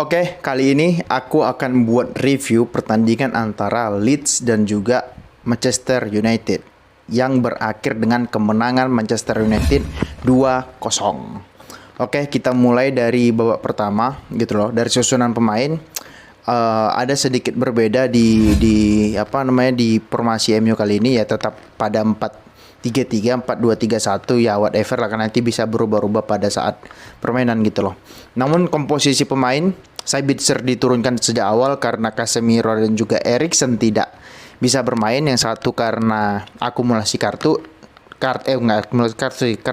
Oke, kali ini aku akan buat review pertandingan antara Leeds dan juga Manchester United yang berakhir dengan kemenangan Manchester United 2-0. Oke, kita mulai dari babak pertama gitu loh. Dari susunan pemain ada sedikit berbeda di formasi MU kali ini, ya tetap pada 4-3-3, 4-2-3-1, ya whatever lah, karena nanti bisa berubah-ubah pada saat permainan gitu loh. Namun komposisi pemain, Sabitzer diturunkan sejak awal karena Casemiro dan juga Eriksen tidak bisa bermain. Yang satu karena akumulasi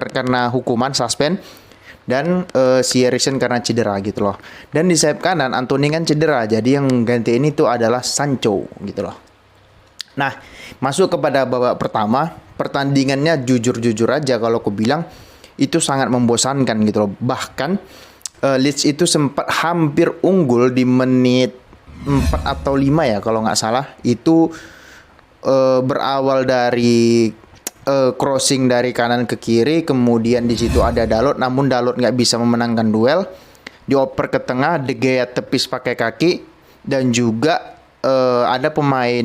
karena hukuman suspend, dan si Eriksen karena cedera gitu loh. Dan di sayap kanan Anthony kan cedera, jadi yang ganti ini tuh adalah Sancho gitu loh. Nah, masuk kepada babak pertama, pertandingannya jujur-jujur aja kalau aku bilang itu sangat membosankan gitu loh. Bahkan Leeds itu sempat hampir unggul di menit 4 atau 5 ya kalau nggak salah. Itu berawal dari crossing dari kanan ke kiri, kemudian di situ ada Dalot, namun Dalot nggak bisa memenangkan duel. Dioper ke tengah, De Gea tepis pakai kaki, dan juga ada pemain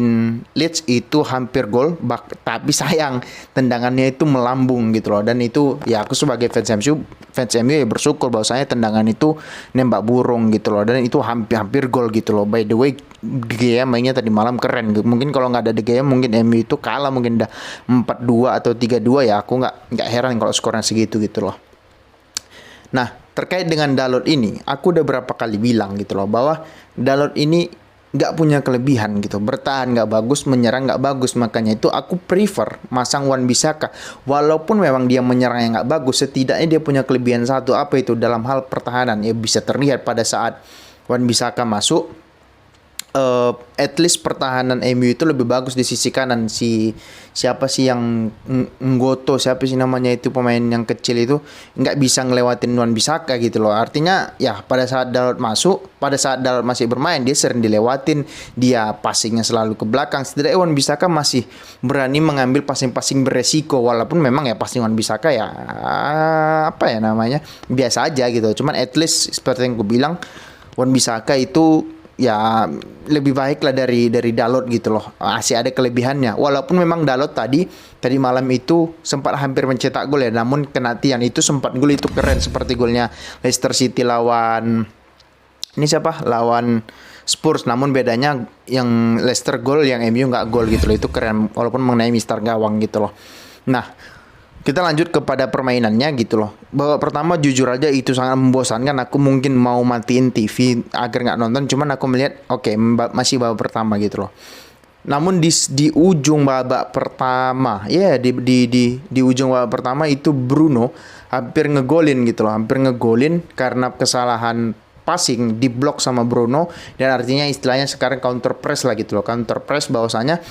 Leeds itu hampir gol, tapi sayang tendangannya itu melambung gitu loh. Dan itu ya aku sebagai fans MU ya bersyukur bahwasanya tendangan itu nembak burung gitu loh, dan itu hampir gol gitu loh. By the way, De Gea mainnya tadi malam keren. Mungkin kalau nggak ada De Gea mungkin MU itu kalah, mungkin udah 4-2 atau 3-2 ya. Aku nggak heran kalau skornya segitu gitu loh. Nah, terkait dengan Dalot ini, aku udah berapa kali bilang gitu loh bahwa Dalot ini nggak punya kelebihan gitu, bertahan nggak bagus, menyerang nggak bagus. Makanya itu aku prefer masang Wan-Bissaka. Walaupun memang dia menyerangnya nggak bagus, setidaknya dia punya kelebihan satu, apa itu, dalam hal pertahanan. Ya bisa terlihat pada saat Wan-Bissaka masuk, at least pertahanan MU itu lebih bagus di sisi kanan. Siapa sih yang Nggoto, siapa sih namanya itu, pemain yang kecil itu nggak bisa ngelewatin Wan-Bissaka gitu loh. Artinya ya pada saat Dalot masuk, pada saat Dalot masih bermain, dia sering dilewatin, dia passingnya selalu ke belakang. Setidaknya Wan-Bissaka masih berani mengambil passing-passing beresiko, walaupun memang ya passing Wan-Bissaka ya apa ya namanya, biasa aja gitu. Cuman at least seperti yang gue bilang, Wan-Bissaka itu ya lebih baik lah dari Dalot gitu loh. Masih ada kelebihannya. Walaupun memang Dalot tadi malam itu sempat hampir mencetak gol ya, namun kena tiang. Itu sempat gol itu keren, seperti golnya Leicester City lawan lawan Spurs. Namun bedanya yang Leicester gol, yang MU nggak gol gitu loh. Itu keren walaupun mengenai Mister Gawang gitu loh. Nah, kita lanjut kepada permainannya gitu loh. Babak pertama jujur aja itu sangat membosankan. Aku mungkin mau matiin TV agar nggak nonton. Cuman aku melihat oke, masih babak pertama gitu loh. Namun di ujung babak pertama, ya di ujung babak pertama itu Bruno hampir ngegolin gitu loh. Hampir ngegolin karena kesalahan passing, diblok sama Bruno. Dan artinya istilahnya sekarang counter press lah gitu loh. Counter press bahwasanya,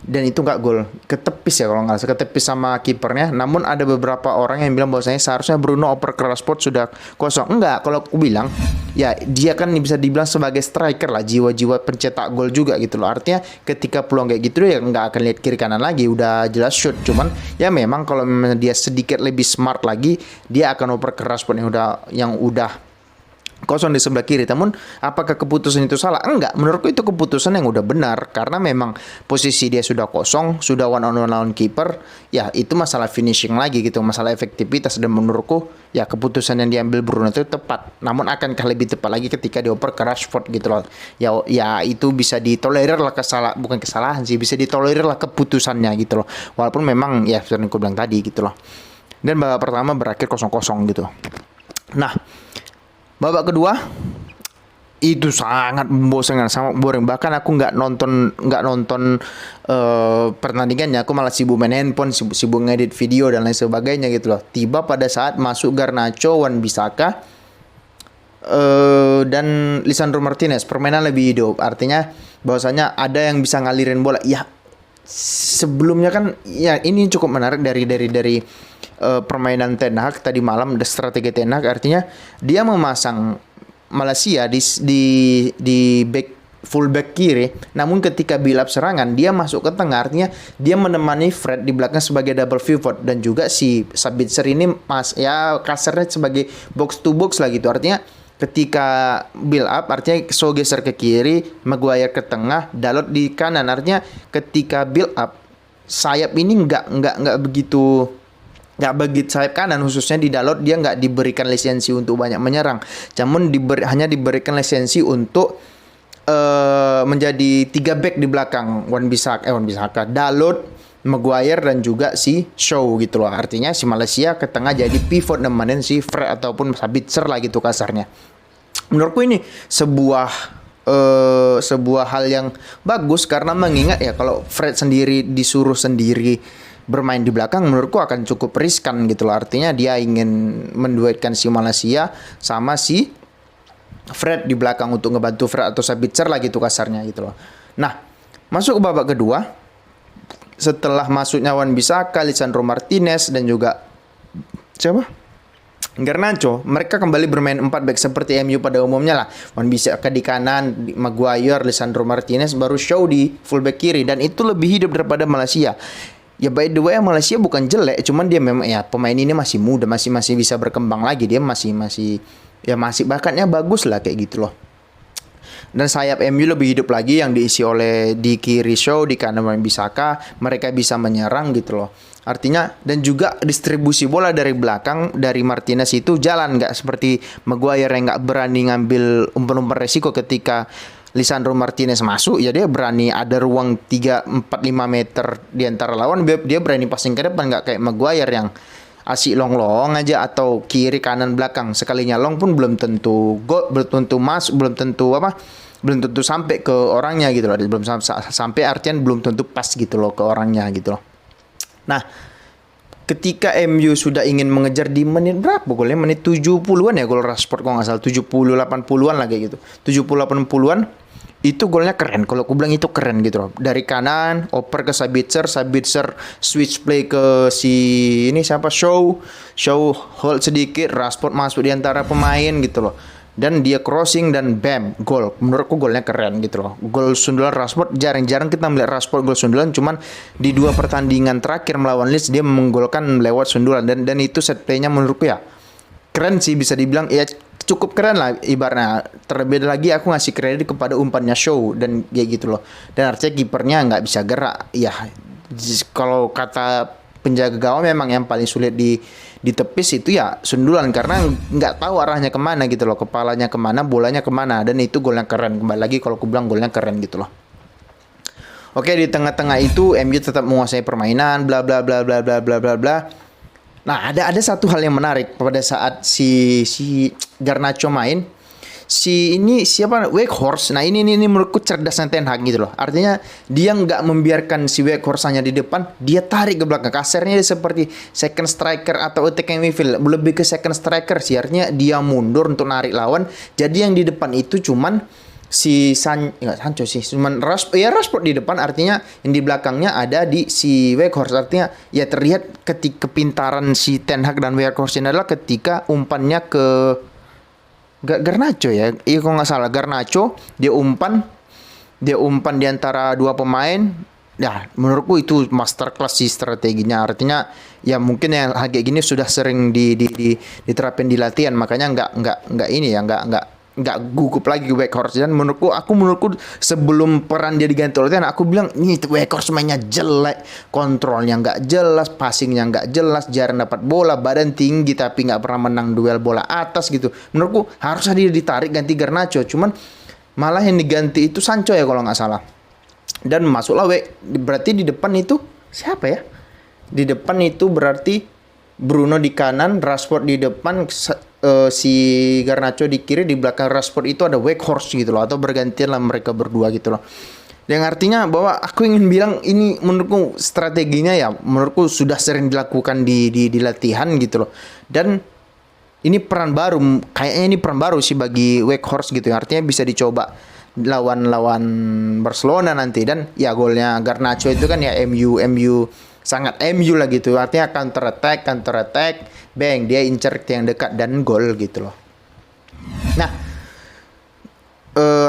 dan itu nggak gol, ketepis ya kalau nggak salah, ketepis sama kipernya. Namun ada beberapa orang yang bilang bahwasanya seharusnya Bruno oper ke Rashford sudah kosong. Enggak, kalau aku bilang ya dia kan bisa dibilang sebagai striker lah, jiwa-jiwa pencetak gol juga gitu loh. Artinya ketika peluang kayak gitu ya nggak akan lihat kiri kanan lagi, udah jelas shoot. Cuman ya memang kalau memang dia sedikit lebih smart lagi, dia akan oper ke Rashford yang udah kosong di sebelah kiri. Namun apakah keputusan itu salah? Enggak, menurutku itu keputusan yang udah benar, karena memang posisi dia sudah kosong, sudah one on one lawan kiper. Ya itu masalah finishing lagi gitu, masalah efektivitas. Dan menurutku ya keputusan yang diambil Bruno itu tepat. Namun akankah lebih tepat lagi ketika dioper ke Rashford gitu loh. Ya itu bisa ditolerir lah, bukan kesalahan sih, bisa ditolerir lah keputusannya gitu loh. Walaupun memang ya seperti yang aku bilang tadi gitu loh. Dan babak pertama berakhir 0-0 gitu. Nah, babak kedua itu sangat membosankan, sangat boring. Bahkan aku nggak nonton pertandingannya. Aku malah sibuk main handphone, sibuk ngedit video dan lain sebagainya gitu loh. Tiba pada saat masuk Garnacho, Wan-Bissaka, dan Lisandro Martinez, permainan lebih hidup. Artinya bahwasanya ada yang bisa ngalirin bola. Ya sebelumnya kan ya ini cukup menarik dari permainan Ten Hag tadi malam, strategi Ten Hag. Artinya dia memasang Malaysia di fullback kiri, namun ketika build up serangan dia masuk ke tengah. Artinya dia menemani Fred di belakang sebagai double pivot, dan juga si Sabitzer ini kasarnya sebagai box to box lah gitu. Artinya ketika build up artinya Shaw geser ke kiri, Maguire ke tengah, Dalot di kanan. Artinya ketika build up sayap ini nggak begitu sayap kanan khususnya di Dalot dia nggak diberikan lisensi untuk banyak menyerang. Namun hanya diberikan lisensi untuk menjadi 3 back di belakang Wan-Bissaka, Dalot, Maguire dan juga si Shaw gitu loh. Artinya si Malaysia ke tengah jadi pivot nemenin si Fred ataupun Sabitzer lah gitu kasarnya. Menurutku ini sebuah hal yang bagus karena mengingat ya kalau Fred disuruh sendiri bermain di belakang menurutku akan cukup riskan gitu loh. Artinya dia ingin menduetkan si Malaysia sama si Fred di belakang untuk ngebantu Fred atau Sabitzer lah gitu kasarnya gitu loh. Nah, masuk ke babak kedua. Setelah masuknya Wan-Bissaka, Lisandro Martinez dan juga Garnacho, mereka kembali bermain 4 back seperti MU pada umumnya lah. Wan-Bissaka di kanan, Maguire, Lisandro Martinez, baru Shaw di fullback kiri dan itu lebih hidup daripada Malaysia. Ya by the way Malaysia bukan jelek, cuman dia memang ya pemain ini masih muda, masih bisa berkembang lagi, dia masih bakatnya bagus lah kayak gitu loh. Dan sayap MU lebih hidup lagi yang diisi oleh di kiri Shaw, di kanan Wan-Bissaka, mereka bisa menyerang gitu loh. Artinya dan juga distribusi bola dari belakang dari Martinez itu jalan, nggak seperti Maguire yang nggak berani ngambil umpan-umpan resiko ketika Lisandro Martinez masuk, ya dia berani ada ruang 3, 4, 5 meter di antara lawan, dia berani passing ke depan, nggak kayak Maguire yang asik long aja atau kiri kanan belakang. Sekalinya long pun belum tentu gol, belum tentu belum tentu sampai ke orangnya gitu loh. Belum sampai artian belum tentu pas gitu loh ke orangnya gitu loh. Nah, ketika MU sudah ingin mengejar di menit berapa golnya? Menit 70-an ya gol Rashford kalau nggak salah, 70-80-an lah kayak gitu. 70-80-an itu golnya keren. Kalau aku bilang itu keren gitu loh. Dari kanan oper ke Sabitzer switch play ke si ini siapa Shaw hold sedikit, Rashford masuk di antara pemain gitu loh. Dan dia crossing dan bam, gol. Menurutku golnya keren gitu loh. Gol sundulan Rashford, jarang-jarang kita melihat Rashford gol sundulan, cuman di 2 pertandingan terakhir melawan Leeds dia menggolkan lewat sundulan dan itu set play-nya menurutku ya keren sih, bisa dibilang ya cukup keren lah ibaratnya. Terlebih lagi aku ngasih kredit kepada umpannya Shaw dan kayak gitu loh. Dan artinya kipernya nggak bisa gerak. Ya kalau kata penjaga gawang memang yang paling sulit di tepis itu ya sundulan karena nggak tahu arahnya kemana gitu loh, kepalanya kemana, bolanya kemana, dan itu golnya keren. Kembali lagi kalau aku bilang golnya keren gitu loh. Oke, di tengah-tengah itu MU tetap menguasai permainan, bla bla bla bla bla bla bla bla. Nah, ada satu hal yang menarik pada saat si Garnacho main. Siapa Weghorst. Nah, ini menurutku cerdasnya Ten Hag gitu loh. Artinya dia nggak membiarkan si Weghorst hanya di depan, dia tarik ke belakang. Kasarnya dia seperti second striker atau attacking midfield, lebih ke second striker sih. Artinya dia mundur untuk narik lawan. Jadi yang di depan itu cuman Sancho sih, cuman Rashford di depan, artinya yang di belakangnya ada di si Weghorst. Artinya ya terlihat ketika kepintaran si Ten Hag dan Weghorst ini adalah ketika umpannya ke Garnacho ya, iya kalau nggak salah Garnacho dia umpan di antara 2 pemain. Ya menurutku itu masterclass sih strateginya. Artinya ya mungkin yang kayak gini sudah sering diterapin di latihan, makanya nggak gugup lagi Weghorst. Dan menurutku sebelum peran dia diganti oleh Ten Hag, aku bilang ini Weghorst mainnya jelek, kontrolnya nggak jelas, passingnya nggak jelas, jarang dapat bola, badan tinggi tapi nggak pernah menang duel bola atas gitu. Menurutku harusnya dia ditarik ganti Garnacho, cuman malah yang diganti itu Sancho ya kalau nggak salah. Dan masuklah berarti di depan itu siapa ya? Di depan itu berarti Bruno di kanan, Rashford di depan, si Garnacho di kiri, di belakang Rashford itu ada Weghorst gitu loh, atau bergantian lah mereka berdua gitu loh. Yang artinya bahwa aku ingin bilang ini menurutku strateginya ya menurutku sudah sering dilakukan di latihan gitu loh. Dan ini peran baru sih bagi Weghorst gitu. Artinya bisa dicoba lawan Barcelona nanti. Dan ya golnya Garnacho itu kan ya MU sangat MU lah gitu. Artinya counter attack, bang, dia incer yang dekat dan gol gitu loh. Nah,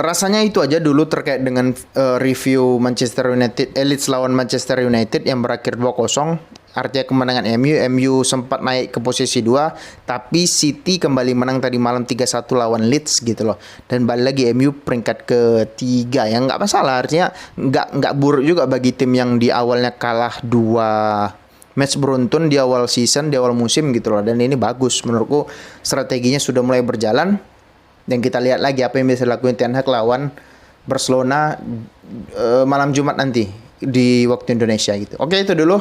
rasanya itu aja dulu terkait dengan review Manchester United Leeds lawan Manchester United yang berakhir 2-0. artinya kemenangan MU sempat naik ke posisi 2, tapi City kembali menang tadi malam 3-1 lawan Leeds gitu loh. Dan balik lagi MU peringkat ketiga, yang nggak masalah, artinya nggak buruk juga bagi tim yang di awalnya kalah 2 match beruntun di awal season, di awal musim gitu loh. Dan ini bagus menurutku, strateginya sudah mulai berjalan. Dan kita lihat lagi apa yang bisa dilakukan Ten Hag lawan Barcelona malam Jumat nanti di waktu Indonesia gitu. Oke, itu dulu.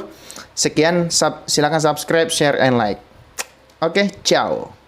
Sekian, silakan subscribe, share, and like. Oke, ciao.